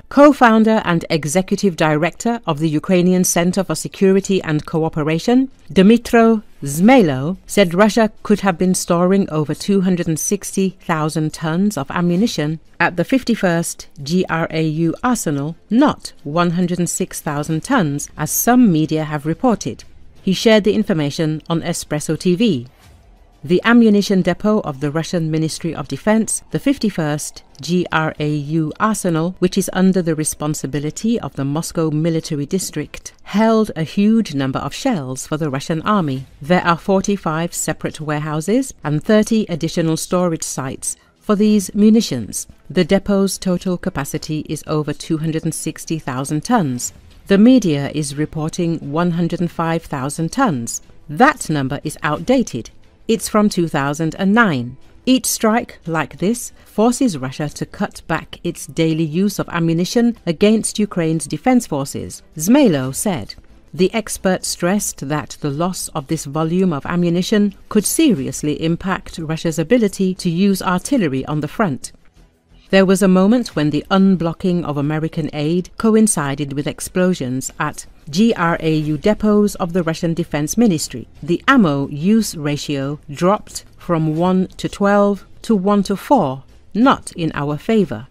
Co-founder and executive director of the Ukrainian Center for Security and Cooperation, Dmytro Zhmaylo, said Russia could have been storing over 260,000 tons of ammunition at the 51st GRAU arsenal, not 106,000 tons, as some media have reported. He shared the information on Espreso TV. The ammunition depot of the Russian Ministry of Defense, the 51st GRAU arsenal, which is under the responsibility of the Moscow military district, held a huge number of shells for the Russian army. There are 45 separate warehouses and 30 additional storage sites for these munitions. The depot's total capacity is over 260,000 tons. The media is reporting 105,000 tons. That number is outdated. It's from 2009. Each strike like this forces Russia to cut back its daily use of ammunition against Ukraine's defense forces, Zhmaylo said. The expert stressed that the loss of this volume of ammunition could seriously impact Russia's ability to use artillery on the front. There was a moment when the unblocking of American aid coincided with explosions at GRAU depots of the Russian Defense Ministry. The ammo use ratio dropped from 1 to 12 to 1 to 4, not in our favor.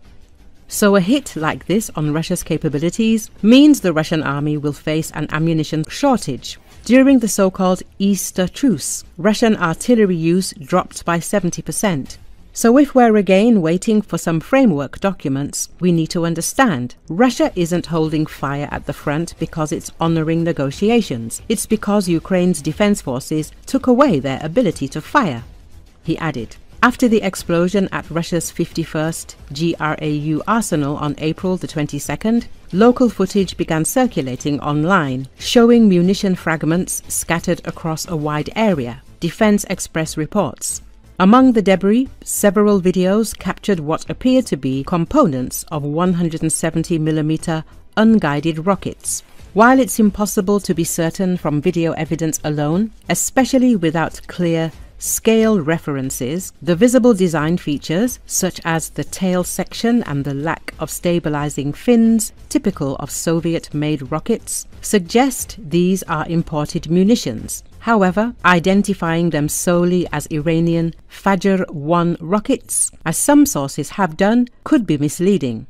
So a hit like this on Russia's capabilities means the Russian army will face an ammunition shortage. During the so-called Easter truce, Russian artillery use dropped by 70%. So if we're again waiting for some framework documents, we need to understand Russia isn't holding fire at the front because it's honoring negotiations. It's because Ukraine's defense forces took away their ability to fire, he added. After the explosion at Russia's 51st GRAU arsenal on April the 22nd, local footage began circulating online, showing munition fragments scattered across a wide area, Defense Express reports. Among the debris, several videos captured what appeared to be components of 170mm unguided rockets. While it's impossible to be certain from video evidence alone, especially without clear scale references, the visible design features, such as the tail section and the lack of stabilizing fins typical of Soviet-made rockets, suggest these are imported munitions. However, identifying them solely as Iranian Fajr-1 rockets, as some sources have done, could be misleading.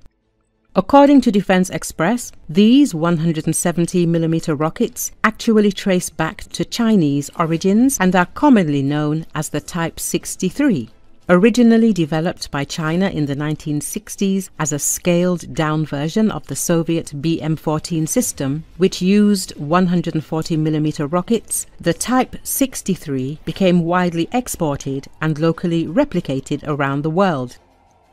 According to Defense Express, these 170mm rockets actually trace back to Chinese origins and are commonly known as the Type 63. Originally developed by China in the 1960s as a scaled-down version of the Soviet BM-14 system, which used 140mm rockets, the Type 63 became widely exported and locally replicated around the world.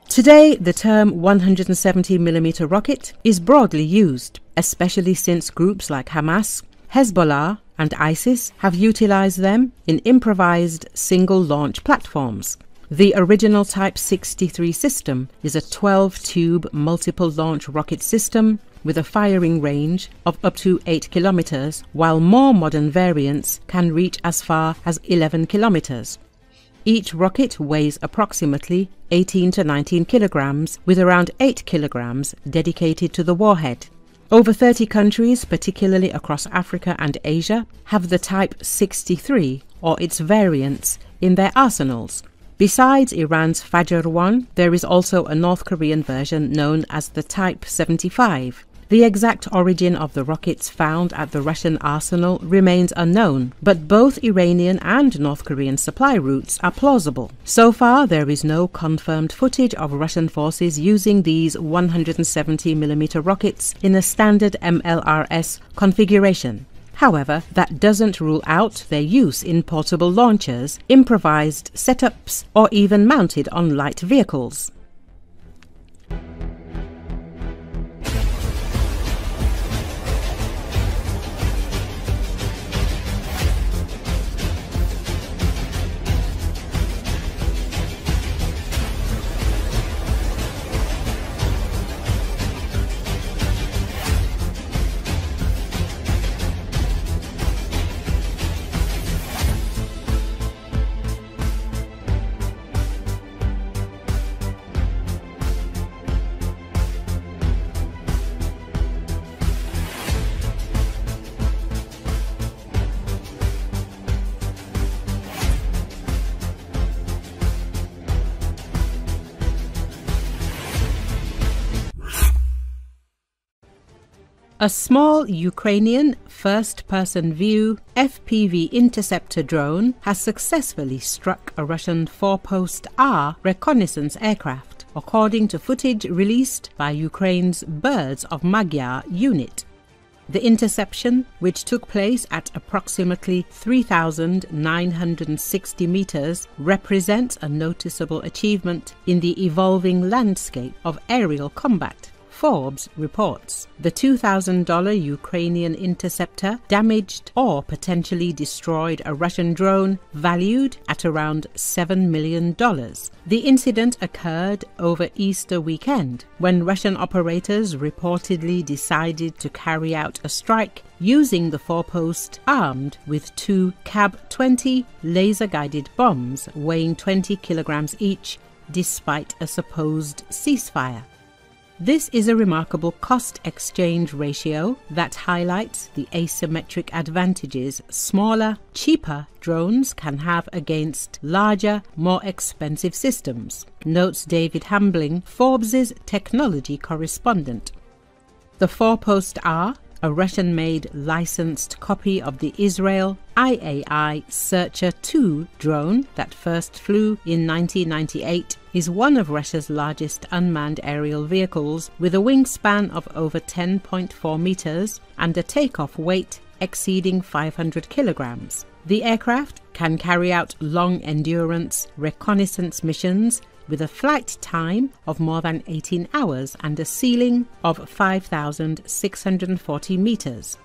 Today, the term 170mm rocket is broadly used, especially since groups like Hamas, Hezbollah, and ISIS have utilized them in improvised single-launch platforms. The original Type 63 system is a 12-tube multiple-launch rocket system with a firing range of up to 8 kilometers, while more modern variants can reach as far as 11 kilometers. Each rocket weighs approximately 18 to 19 kilograms, with around 8 kilograms dedicated to the warhead. Over 30 countries, particularly across Africa and Asia, have the Type 63 or its variants in their arsenals. Besides Iran's Fajr-1, there is also a North Korean version known as the Type 75. The exact origin of the rockets found at the Russian arsenal remains unknown, but both Iranian and North Korean supply routes are plausible. So far, there is no confirmed footage of Russian forces using these 170mm rockets in a standard MLRS configuration. However, that doesn't rule out their use in portable launchers, improvised setups, or even mounted on light vehicles. A small Ukrainian first-person view FPV interceptor drone has successfully struck a Russian four-post R reconnaissance aircraft, according to footage released by Ukraine's Birds of Magyar unit. The interception, which took place at approximately 3,960 meters, represents a noticeable achievement in the evolving landscape of aerial combat, Forbes reports. The $2,000 Ukrainian interceptor damaged or potentially destroyed a Russian drone valued at around $7 million. The incident occurred over Easter weekend, when Russian operators reportedly decided to carry out a strike using the four-post armed with two CAB-20 laser-guided bombs weighing 20 kilograms each, despite a supposed ceasefire. This is a remarkable cost-exchange ratio that highlights the asymmetric advantages smaller, cheaper drones can have against larger, more expensive systems, notes David Hambling, Forbes' technology correspondent. The four-post R, a Russian-made licensed copy of the Israel IAI Searcher 2 drone that first flew in 1998, is one of Russia's largest unmanned aerial vehicles, with a wingspan of over 10.4 meters and a takeoff weight exceeding 500 kilograms. The aircraft can carry out long-endurance reconnaissance missions with a flight time of more than 18 hours and a ceiling of 5,640 meters.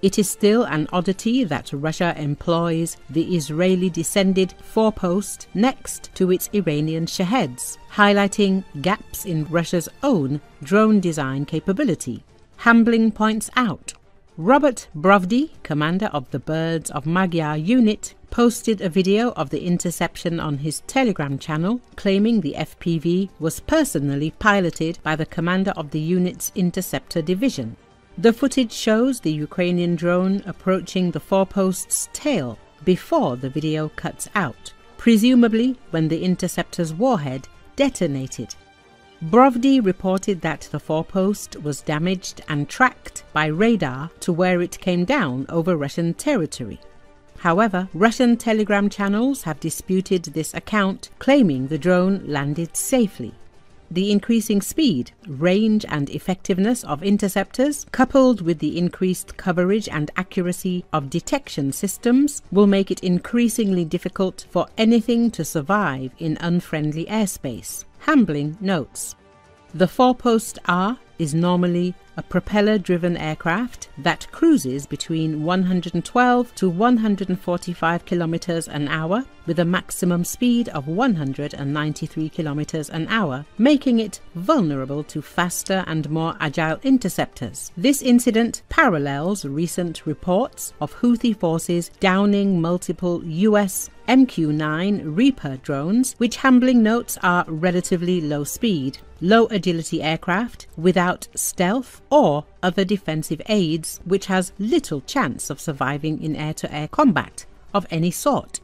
It is still an oddity that Russia employs the Israeli-descended four-post next to its Iranian Shaheds, highlighting gaps in Russia's own drone design capability. Hambling points out, Robert Brovdy, commander of the Birds of Magyar unit, posted a video of the interception on his Telegram channel, claiming the FPV was personally piloted by the commander of the unit's interceptor division. The footage shows the Ukrainian drone approaching the four-post's tail before the video cuts out, presumably when the interceptor's warhead detonated. Brovdy reported that the four-post was damaged and tracked by radar to where it came down over Russian territory. However, Russian Telegram channels have disputed this account, claiming the drone landed safely. The increasing speed, range and effectiveness of interceptors, coupled with the increased coverage and accuracy of detection systems, will make it increasingly difficult for anything to survive in unfriendly airspace, Hambling notes. The four-post R is normally a propeller-driven aircraft that cruises between 112 to 145 kilometers an hour with a maximum speed of 193 kilometers an hour, making it vulnerable to faster and more agile interceptors. This incident parallels recent reports of Houthi forces downing multiple US MQ-9 Reaper drones, which Hambling notes are relatively low speed, low agility aircraft without stealth or other defensive aids, which has little chance of surviving in air-to-air combat of any sort.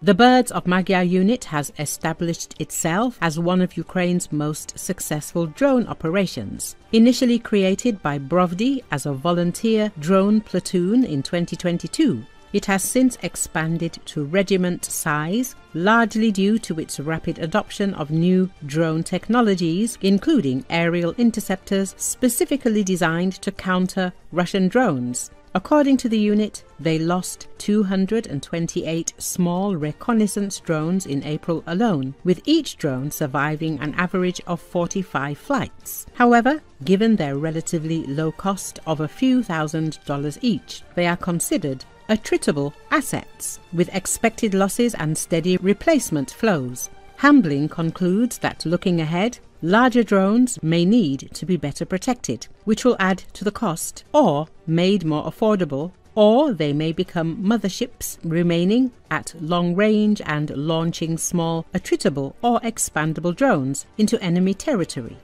The Birds of Magyar unit has established itself as one of Ukraine's most successful drone operations. Initially created by Brovdy as a volunteer drone platoon in 2022, it has since expanded to regiment size, largely due to its rapid adoption of new drone technologies, including aerial interceptors specifically designed to counter Russian drones. According to the unit, they lost 228 small reconnaissance drones in April alone, with each drone surviving an average of 45 flights. However, given their relatively low cost of a few $1,000s each, they are considered attritable assets, with expected losses and steady replacement flows. Hambling concludes that looking ahead, larger drones may need to be better protected, which will add to the cost, or made more affordable, or they may become motherships remaining at long range and launching small attritable or expandable drones into enemy territory.